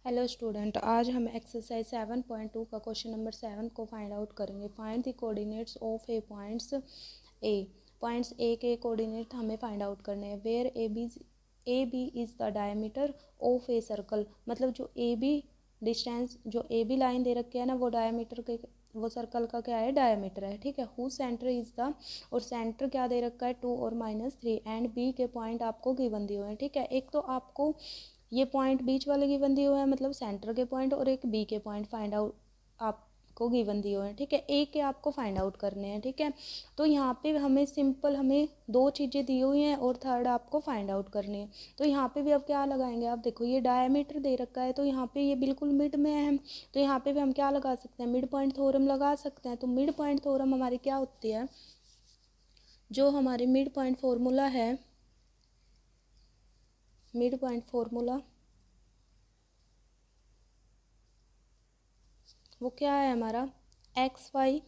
Hello student, आज हम exercise 7.2 का क्वेश्चन नंबर 7 को फाइंड आउट करेंगे। Find the coordinates of a points A के कोऑर्डिनेट हमें फाइंड आउट करने हैं। Where A B is the diameter of a circle, मतलब जो ए बी डिस्टेंस, जो ए बी लाइन दे रखी है ना, वो डायमीटर के, वो सर्कल का क्या है, डायमीटर है। ठीक है। हु सेंटर इज़ द, और सेंटर क्या दे रखा है, 2 और -3, एंड बी के पॉइंट आपको गिवन दिए हुए हैं। ठीक है। एक तो आपको ये पॉइंट बीच वाले गिवन दिए हुए हैं, मतलब सेंटर के पॉइंट, और एक बी के पॉइंट फाइंड आउट आपको गिवन दिए हुए हैं। ठीक है। ए के आपको फाइंड आउट करने हैं। ठीक है। तो यहाँ पे हमें सिंपल, हमें दो चीज़ें दी हुई हैं और थर्ड आपको फाइंड आउट करनी है। तो यहाँ पे भी अब क्या लगाएंगे, आप देखो ये डायमीटर दे रखा है, तो यहाँ पे ये बिल्कुल मिड में है, तो यहाँ पे भी हम क्या लगा सकते हैं, मिड पॉइंट थ्योरम लगा सकते हैं। तो मिड पॉइंट थ्योरम हमारी क्या होती है, जो हमारी मिड पॉइंट फॉर्मूला है, मिड पॉइंट फॉर्मूला वो क्या है हमारा, एक्स वाई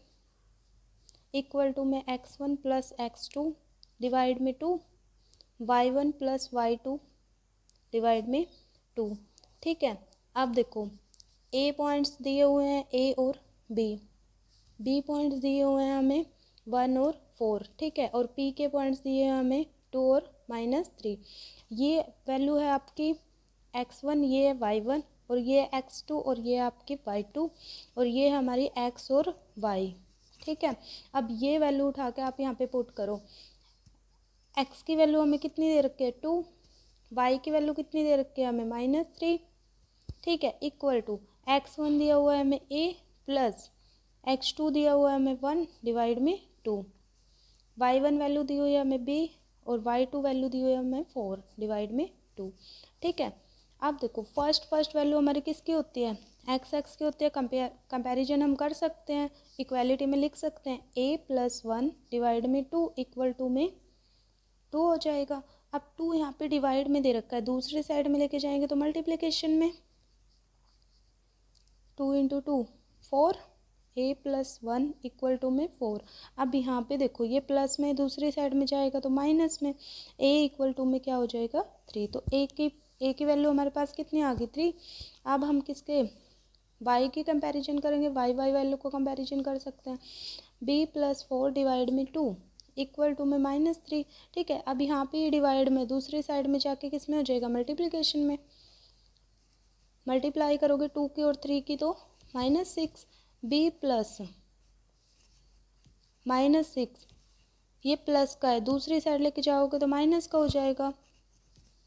इक्वल टू में x1 प्लस x2 डिवाइड में 2, y1 प्लस y2 डिवाइड में 2। ठीक है। अब देखो ए पॉइंट्स दिए हुए हैं, ए और बी पॉइंट्स दिए हुए हैं हमें 1 और 4। ठीक है। और पी के पॉइंट्स दिए हैं हमें 2 और -3। ये वैल्यू है आपकी x1, ये है y1, और ये x2, और ये आपकी y2, और ये हमारी x और y। ठीक है। अब ये वैल्यू उठा के आप यहाँ पे पुट करो। x की वैल्यू हमें कितनी दे रखी है, 2, y की वैल्यू कितनी दे रखी है हमें, -3। ठीक है। इक्वल टू x1 दिया हुआ है हमें a प्लस x2 दिया हुआ है हमें 1 डिवाइड में 2, y1 वैल्यू दी हुई है हमें b, और y2 वैल्यू दी हुई है हमें 4 डिवाइड में 2। ठीक है। अब देखो फर्स्ट वैल्यू हमारी किसकी होती है, x की होती है। कंपैरिजन हम कर सकते हैं, इक्वालिटी में लिख सकते हैं a प्लस 1 डिवाइड में 2 इक्वल टू में 2 हो जाएगा। अब 2 यहाँ पे डिवाइड में दे रखा है, दूसरे साइड में लेके जाएंगे तो मल्टीप्लिकेशन में 2 into 2 4, a plus 1 equal to में 4। अब यहाँ पे देखो ये प्लस में दूसरी साइड में जाएगा तो माइनस में, a इक्वल टू में क्या हो जाएगा, 3। तो a की वैल्यू हमारे पास कितनी आ गई, 3। अब हम किसके, y की कंपैरिजन करेंगे, y वैल्यू को कंपैरिजन कर सकते हैं। b प्लस 4 डिवाइड में 2 इक्वल टू में -3। ठीक है। अब यहाँ पे डिवाइड में दूसरी साइड में जाके किस में हो जाएगा, मल्टीप्लिकेशन में। मल्टीप्लाई करोगे 2 की और 3 की तो -6, b प्लस -6, ये प्लस का है, दूसरी साइड लेके जाओगे तो माइनस का हो जाएगा,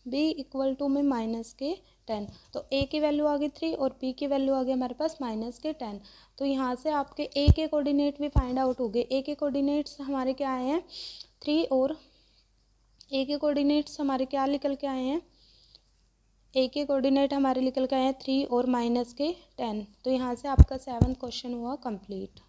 b इक्वल टू में -10। तो a की वैल्यू आ गई 3 और b की वैल्यू आ गई हमारे पास -10। तो यहाँ से आपके a के कोऑर्डिनेट भी फाइंड आउट हो गए। a के कोऑर्डिनेट्स हमारे क्या आए हैं, 3, और a के कोऑर्डिनेट्स हमारे क्या निकल के आए हैं, a के कोऑर्डिनेट हमारे निकल के आए हैं 3 और -10। तो यहाँ से आपका 7th क्वेश्चन हुआ कंप्लीट।